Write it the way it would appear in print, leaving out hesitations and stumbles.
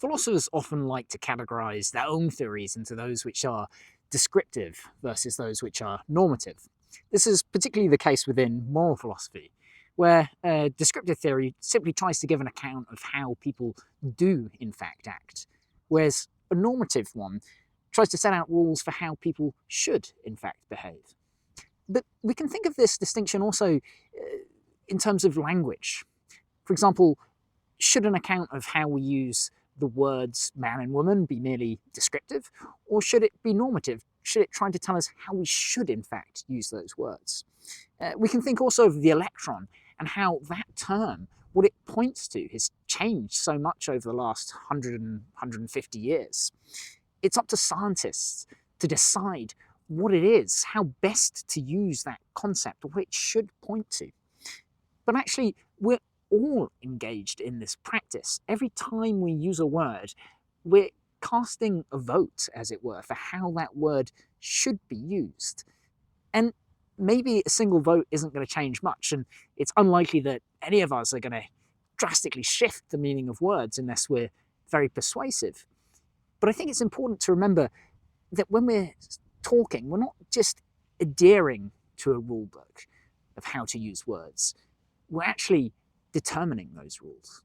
Philosophers often like to categorize their own theories into those which are descriptive versus those which are normative. This is particularly the case within moral philosophy, where a descriptive theory simply tries to give an account of how people do, in fact, act, whereas a normative one tries to set out rules for how people should, in fact, behave. But we can think of this distinction also in terms of language. For example, should an account of how we use the words man and woman be merely descriptive, or should it be normative? Should it try to tell us how we should, in fact, use those words? We can think also of the electron and how that term, what it points to, has changed so much over the last 100 and 150 years. It's up to scientists to decide what it is, how best to use that concept, what it should point to. But actually, we're all engaged in this practice. Every time we use a word, we're casting a vote, as it were, for how that word should be used. And maybe a single vote isn't going to change much, and it's unlikely that any of us are going to drastically shift the meaning of words unless we're very persuasive. But I think it's important to remember that when we're talking, we're not just adhering to a rule book of how to use words. We're actually determining those rules.